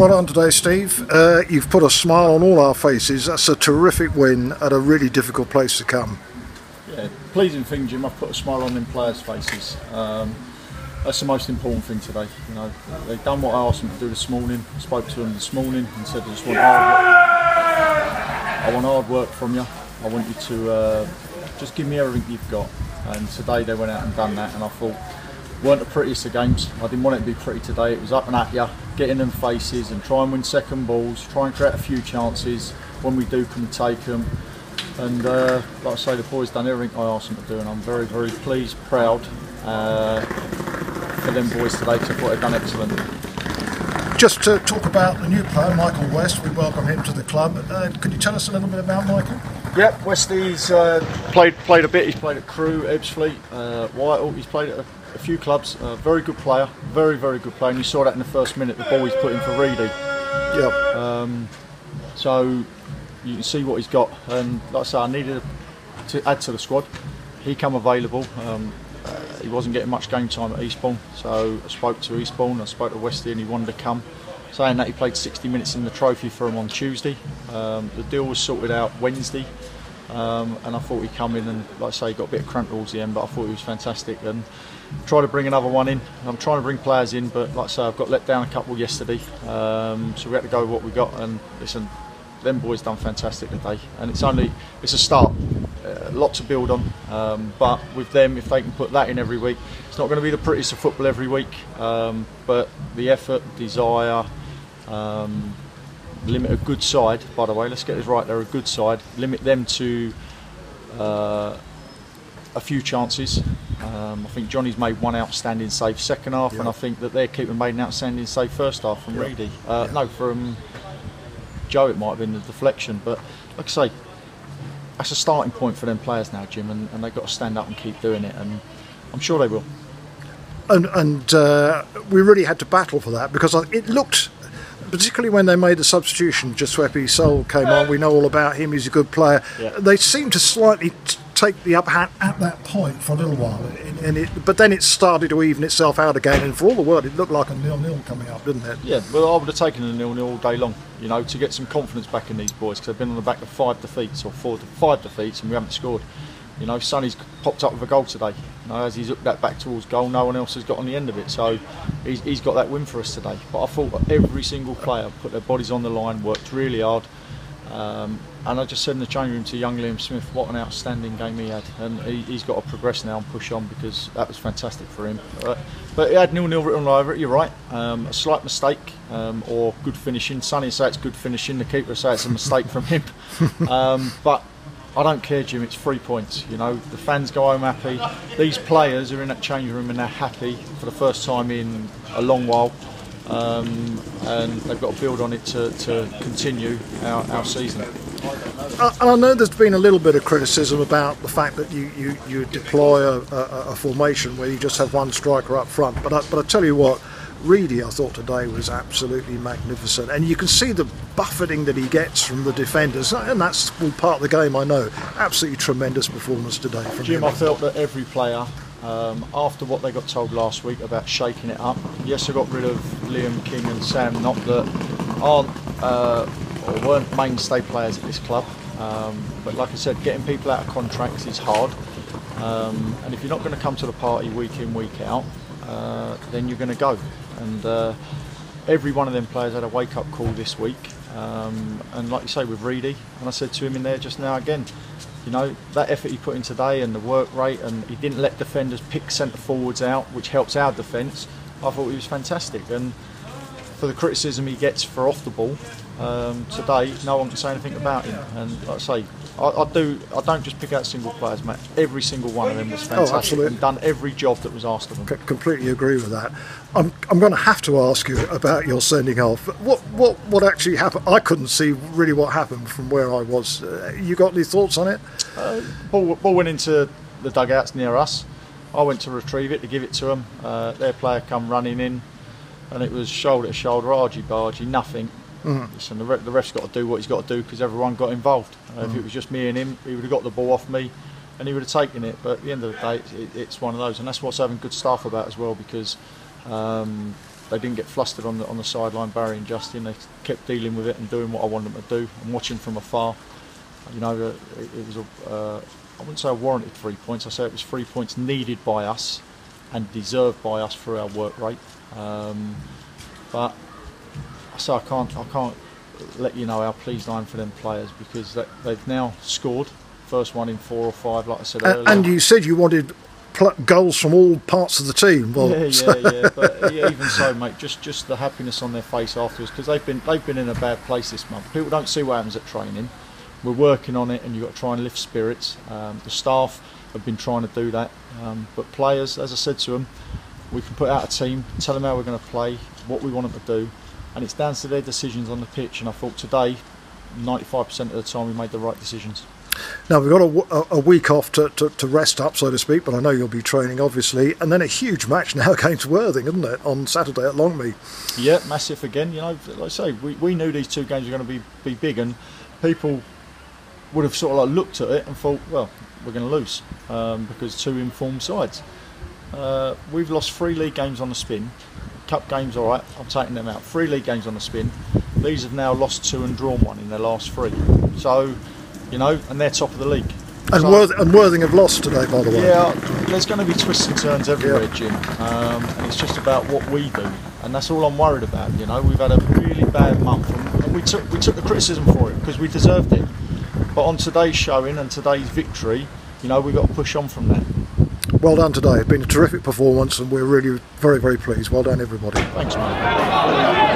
Well done today, Steve. You've put a smile on all our faces. That's a terrific win at a really difficult place to come. Yeah, pleasing thing, Jim. I've put a smile on them players' faces. That's the most important thing today. You know, they've done what I asked them to do this morning. I spoke to them this morning and said, I just want hard work. I want hard work from you. I want you to just give me everything you've got. And today they went out and done that, and I thought, weren't the prettiest of games. I didn't want it to be pretty today. It was up and at you, get in them faces and try and win second balls, try and create a few chances. When we do, can we take them? And like I say, the boys done everything I asked them to do, and I'm very, very pleased, proud for them boys today, because I thought they've done excellent. Just to talk about the new player, Michael West, we welcome him to the club. Could you tell us a little bit about Michael? Yep, Westy's played a bit. He's played at Crewe, Ebbsfleet, Whitehall. He's played at a few clubs. Very good player, very, very good player. And you saw that in the first minute, the ball he's put in for Reedy. Yep. So you can see what he's got. And like I say, I needed to add to the squad. He come available. He wasn't getting much game time at Eastbourne, so I spoke to Eastbourne, I spoke to Westy, and he wanted to come. Saying that, he played 60 minutes in the trophy for him on Tuesday. The deal was sorted out Wednesday, and I thought he'd come in and, like I say, he got a bit of cramp towards the end, but I thought he was fantastic. And try to bring another one in. I'm trying to bring players in, but like I say, I've got let down a couple yesterday, so we had to go with what we got. And listen, them boys done fantastic today, and it's a start. A lot to build on, but with them, if they can put that in every week, it's not going to be the prettiest of football every week, but the effort, desire, limit a good side, by the way, let's get this right, they're a good side, limit them to a few chances. I think Johnny's made one outstanding save second half, and I think that their keeper made an outstanding save first half from Reedy. No, from Joe it might have been the deflection, but like I say, that's a starting point for them players now, Jim, and they've got to stand up and keep doing it, and I'm sure they will. And we really had to battle for that, because it looked, particularly when they made the substitution, Giuseppe Sol came on, we know all about him, he's a good player. Yeah. They seemed to slightly take the upper hand at that point for a little while, but then it started to even itself out again, and for all the world it looked like a 0-0 coming up, didn't it? Yeah, well, I would have taken a 0-0 all day long, you know, to get some confidence back in these boys, because they've been on the back of 5 defeats, or 5 defeats, and we haven't scored. You know, Sonny's popped up with a goal today. You know, as he's hooked that back towards goal, no one else has got on the end of it, so he's got that win for us today. But I thought that every single player put their bodies on the line, worked really hard. And I just said in the change room to young Liam Smith, what an outstanding game he had, and he's got to progress now and push on, because that was fantastic for him. But he had 0-0 written all over it, you're right. A slight mistake, or good finishing. Sonny will say it's good finishing, the keeper will say it's a mistake from him. But I don't care, Jim, it's 3 points. You know, the fans go home happy. These players are in that change room and they're happy for the first time in a long while. And they've got to build on it to continue our season. I know there's been a little bit of criticism about the fact that you deploy a formation where you just have one striker up front, but I tell you what, Reedy, I thought today was absolutely magnificent, and you can see the buffeting that he gets from the defenders, and that's all part of the game, I know. Absolutely tremendous performance today from Jim. him. I felt that every player, after what they got told last week about shaking it up, yes, I got rid of Liam, King and Sam, not that aren't or weren't mainstay players at this club, but like I said, getting people out of contracts is hard, and if you're not going to come to the party week in, week out, then you're going to go. And every one of them players had a wake-up call this week, and like you say, with Reedy, and I said to him in there just now again, you know, that effort he put in today and the work rate, and he didn't let defenders pick centre forwards out, which helps our defence. I thought he was fantastic, and for the criticism he gets for off the ball, today no one can say anything about him. And like I say, I don't just pick out single players, mate. Every single one of them was fantastic and done every job that was asked of them. Completely agree with that. I'm going to have to ask you about your sending off. What actually happened? I couldn't see really what happened from where I was. You got any thoughts on it? Ball went into the dugouts near us. I went to retrieve it, to give it to them. Their player come running in, and it was shoulder to shoulder, argy-bargy, nothing. Listen, the ref's got to do what he's got to do, because everyone got involved. If it was just me and him, he would have got the ball off me and he would have taken it. But at the end of the day, it's one of those, and that's what's having good staff about as well, because they didn't get flustered on the sideline, Barry and Justin. They kept dealing with it and doing what I wanted them to do, and watching from afar. You know, it was I wouldn't say a warranted 3 points. I say it was 3 points needed by us and deserved by us through our work rate. But I can't let you know how pleased I am for them players, because they've now scored. First one in 4 or 5, like I said earlier. And you said you wanted goals from all parts of the team. Well, yeah. But even so, mate, just the happiness on their face afterwards, because they've been in a bad place this month. People don't see what happens at training. We're working on it, and you've got to try and lift spirits. The staff have been trying to do that, but players, as I said to them, we can put out a team, tell them how we're going to play, what we want them to do, and it's down to their decisions on the pitch. And I thought today, 95% of the time, we made the right decisions. Now we've got a week off to rest up, so to speak, but I know you'll be training, obviously, and then a huge match now against Worthing, isn't it, on Saturday at Longmead? Yeah, massive again. You know, like I say, we knew these two games were going to be big, and people would have sort of like looked at it and thought, well, we're going to lose because two informed sides. We've lost 3 league games on the spin. Cup games, all right, I'm taking them out. 3 league games on the spin. These have now lost 2 and drawn 1 in their last 3. So, you know, and they're top of the league. And, so, Worthing have lost today, by the way. Yeah, there's going to be twists and turns everywhere, Jim. And it's just about what we do, and that's all I'm worried about. You know, we've had a really bad month, and we took the criticism for it because we deserved it. But on today's showing and today's victory, you know, we've got to push on from that. Well done today. It's been a terrific performance, and we're really very, very pleased. Well done, everybody. Thanks, mate.